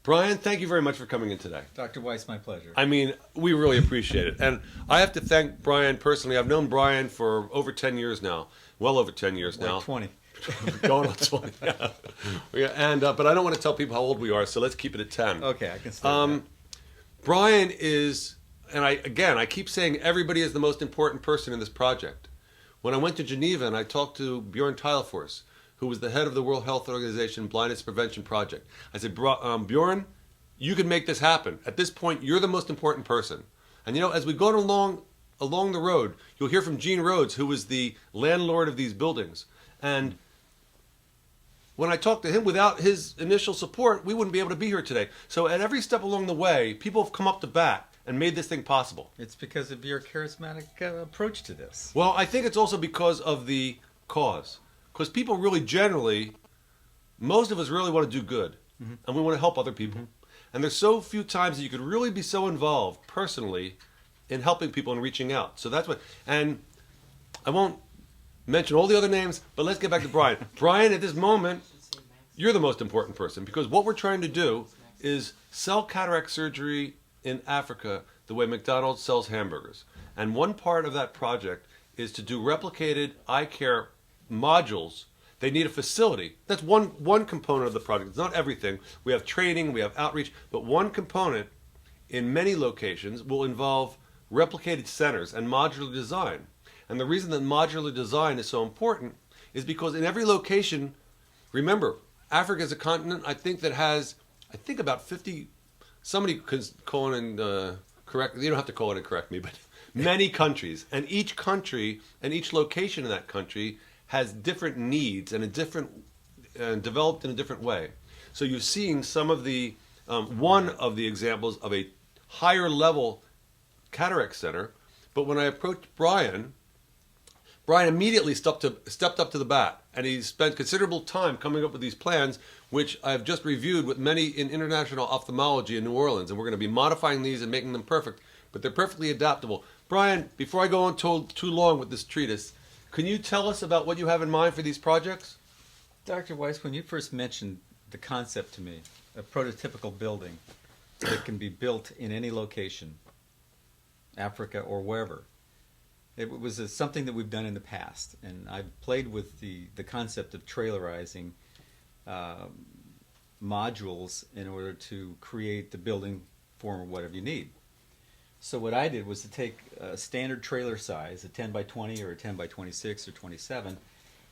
Brion, thank you very much for coming in today. Dr. Weiss, my pleasure. I mean, we really appreciate it. And I have to thank Brion personally. I've known Brion for over 10 years now. Well over 10 years now. Like 20. Going on 20. Yeah. And, but I don't want to tell people how old we are, so let's keep it at 10. Okay, I can say that. Brion is, and I keep saying everybody is the most important person in this project. When I went to Geneva and I talked to Brion Jeannette, who was the head of the World Health Organization Blindness Prevention Project, I said, Brion, you can make this happen. At this point, you're the most important person. And as we go along the road, you'll hear from Gene Rhodes, who was the landlord of these buildings. And when I talked to him, without his initial support, we wouldn't be able to be here today. So at every step along the way, people have come up to bat and made this thing possible. It's because of your charismatic approach to this. Well, I think it's also because of the cause. Because people really generally, most of us really want to do good. Mm-hmm. And we want to help other people. Mm-hmm. And there's so few times that you could really be so involved personally in helping people and reaching out. So that's what, and I won't mention all the other names, but let's get back to Brion. Brion, at this moment, you're the most important person, because what we're trying to do is sell cataract surgery in Africa the way McDonald's sells hamburgers. And one part of that project is to do replicated eye care modules. They need a facility. That's one component of the project. It's not everything. We have training, we have outreach, but one component in many locations will involve replicated centers and modular design. And the reason that modular design is so important is because in every location, remember, Africa is a continent, I think, that has, about 50, somebody could call in and correct, you don't have to call in and correct me, but many countries. And each country and each location in that country has different needs and developed in a different way. So you're seeing some of the, one of the examples of a higher level cataract center. But when I approached Brion immediately stepped up to the bat, and he spent considerable time coming up with these plans, which I've just reviewed with many in international ophthalmology in New Orleans, and we're going to be modifying these and making them perfect, but they're perfectly adaptable. Brion, before I go on too long with this treatise, can you tell us about what you have in mind for these projects? Dr. Weiss, when you first mentioned the concept to me, a prototypical building that can be built in any location, Africa or wherever, it was something that we've done in the past, and I've played with the concept of trailerizing modules in order to create the building form or whatever you need. So what I did was to take a standard trailer size, a 10 by 20 or a 10 by 26 or 27,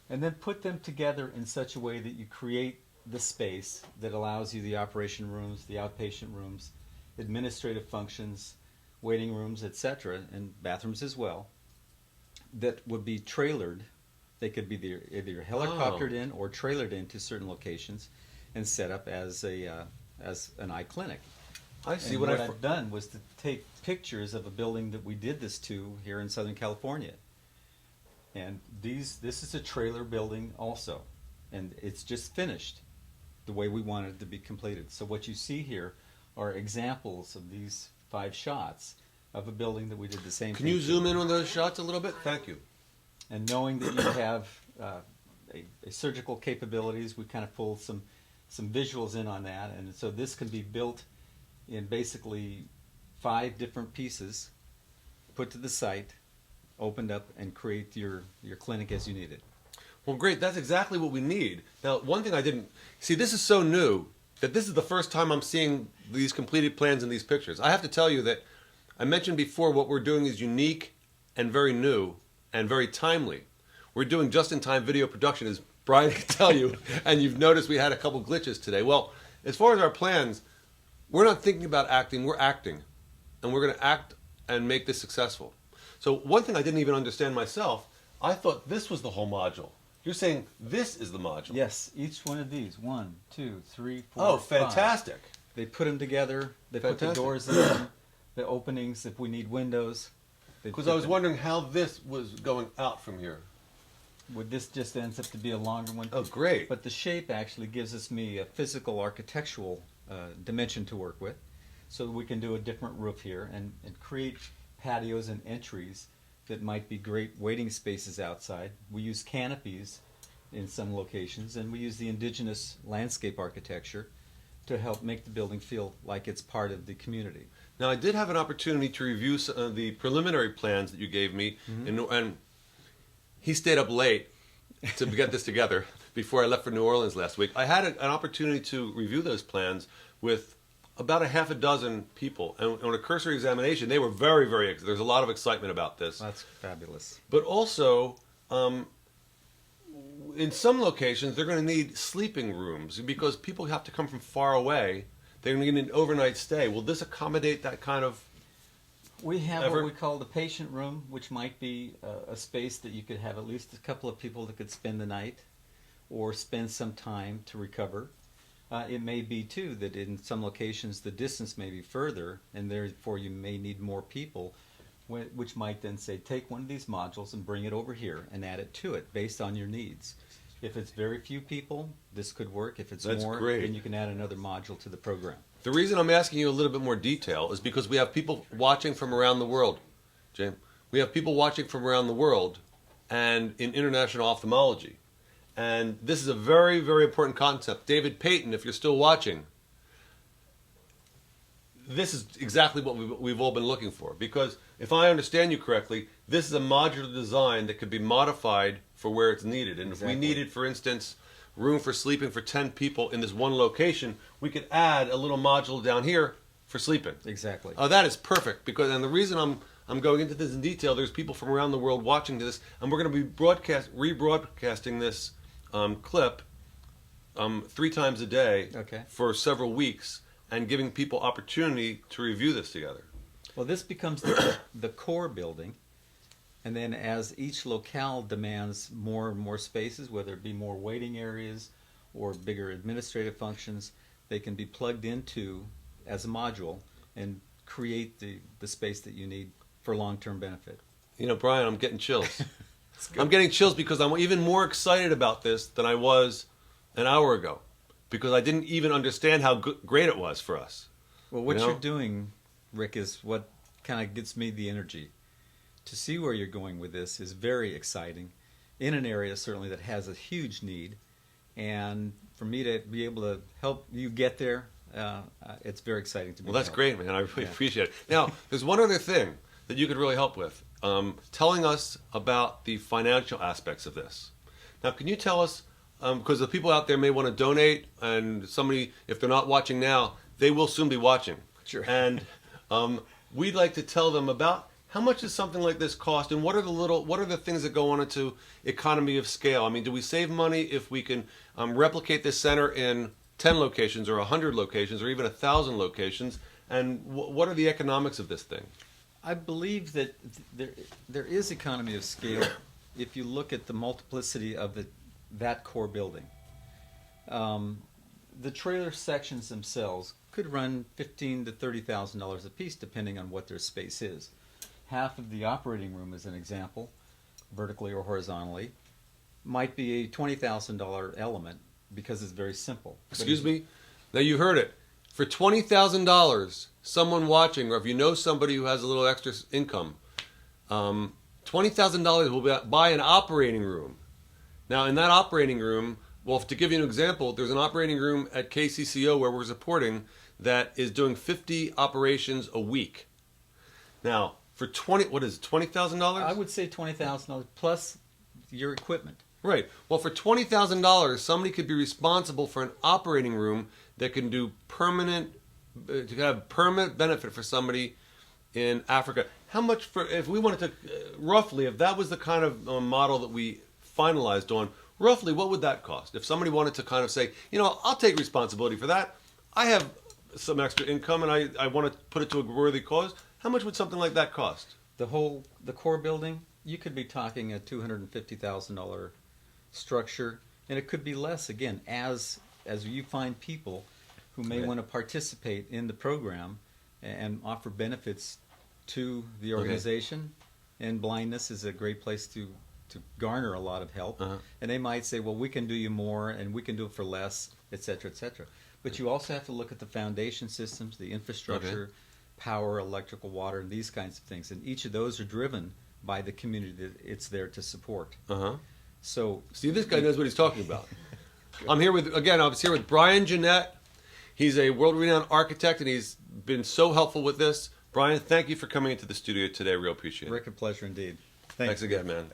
and then put them together in such a way that you create the space that allows you the operation rooms, the outpatient rooms, administrative functions, waiting rooms, etc., and bathrooms as well, that would be trailered. They could be either helicoptered in or trailered into certain locations and set up as an eye clinic. I see. And what I've done was to take pictures of a building that we did this to here in Southern California. And this is a trailer building also. And it's just finished the way we wanted it to be completed. So what you see here are examples of these 5 shots of a building that we did the same thing. Can you zoom in on those shots a little bit? Thank you. And knowing that you have a surgical capabilities, we kind of pulled some visuals in on that. And so this can be built in basically 5 different pieces, put to the site, opened up, and create your clinic as you need it. Well, great. That's exactly what we need. Now, one thing I didn't see, this is so new that this is the first time I'm seeing these completed plans in these pictures. I have to tell you that I mentioned before what we're doing is unique and very new and very timely. We're doing just-in-time video production, as Brion can tell you, and you've noticed we had a couple glitches today. Well, as far as our plans, we're not thinking about acting, we're acting. And we're going to act and make this successful. So one thing I didn't even understand myself, I thought this was the whole module. You're saying this is the module? Yes, each one of these. 1, 2, 3, 4, Oh, 5. fantastic. They put them together. They put the doors in them, the openings if we need windows. Because I was wondering how this was going out from here. Well, this just ends up to be a longer one. Oh, great. But the shape actually gives me a physical architectural dimension to work with, so that we can do a different roof here and create patios and entries that might be great waiting spaces outside. We use canopies in some locations, and we use the indigenous landscape architecture to help make the building feel like it's part of the community. Now, I did have an opportunity to review the preliminary plans that you gave me, and he stayed up late to get this together before I left for New Orleans last week. I had an opportunity to review those plans with about a half a dozen people, and on a cursory examination, they were very, very. There's a lot of excitement about this. That's fabulous. But also, in some locations, they're going to need sleeping rooms because people have to come from far away. They're going to need an overnight stay. Will this accommodate that kind of? We have effort? what we call the patient room, which might be a space that you could have at least a couple of people that could spend the night or spend some time to recover. It may be, too, that in some locations the distance may be further, and therefore you may need more people, which might then say, take one of these modules and bring it over here and add it to it based on your needs. If it's very few people, this could work. If it's That's more, great. then you can add another module to the program. The reason I'm asking you a little bit more detail is because we have people watching from around the world, James. We have people watching from around the world and in international ophthalmology. And this is a very, very important concept. David Payton, if you're still watching, this is exactly what we've all been looking for. Because if I understand you correctly, this is a modular design that could be modified for where it's needed. And Exactly. if we needed, for instance, room for sleeping for 10 people in this one location, we could add a little module down here for sleeping. Exactly. Oh, that is perfect. And the reason I'm going into this in detail, there's people from around the world watching this, and we're going to be rebroadcasting this clip 3 times a day Okay. for several weeks, and giving people opportunity to review this together. Well, this becomes the core building, and then as each locale demands more and more spaces, whether it be more waiting areas or bigger administrative functions, they can be plugged into as a module and create the space that you need for long-term benefit. You know, Brian, I'm getting chills. I'm getting chills because I'm even more excited about this than I was an hour ago, because I didn't even understand how great it was for us. Well, what You know? you're doing, Rick, is what kind of gets me the energy. To see where you're going with this is very exciting in an area certainly that has a huge need, and for me to be able to help you get there, it's very exciting to me. Well, that's great, man. I really Yeah. appreciate it. Now, there's one other thing that you could really help with, telling us about the financial aspects of this. Now, can you tell us, because the people out there may want to donate, and somebody, if they're not watching now, they will soon be watching. Sure. And we'd like to tell them about how much does something like this cost, and what are the things that go on into economy of scale? I mean, do we save money if we can replicate this center in 10 locations or 100 locations or even 1,000 locations? And what are the economics of this thing? I believe that there is economy of scale if you look at the multiplicity of that core building. The trailer sections themselves could run $15,000 to $30,000 a piece, depending on what their space is. Half of the operating room, as an example, vertically or horizontally, might be a $20,000 element because it's very simple. Excuse me? Now you heard it. For $20,000, someone watching, or if you know somebody who has a little extra income, $20,000 will buy an operating room. Now, in that operating room, well, to give you an example, there's an operating room at KCCO where we're supporting that is doing 50 operations a week. Now, for $20,000? I would say $20,000 plus your equipment. Right. Well, for $20,000, somebody could be responsible for an operating room that can do to have permanent benefit for somebody in Africa. How much if we wanted to, roughly, if that was the kind of model that we finalized on, roughly what would that cost? If somebody wanted to kind of say, I'll take responsibility for that. I have some extra income and I want to put it to a worthy cause. How much would something like that cost? The core building, you could be talking a $250,000 structure, and it could be less again as you find people who may want to participate in the program and offer benefits to the organization. And blindness is a great place to garner a lot of help. And they might say, well, we can do you more and we can do it for less, et cetera, et cetera. But you also have to look at the foundation systems, the infrastructure, power, electrical, water, and these kinds of things. And each of those are driven by the community that it's there to support. So, see, this guy knows what he's talking about. I was here with Brion Jeannette. He's a world-renowned architect, and he's been so helpful with this. Brian, thank you for coming into the studio today. I really appreciate it. Rick, a pleasure indeed. Thanks again, man.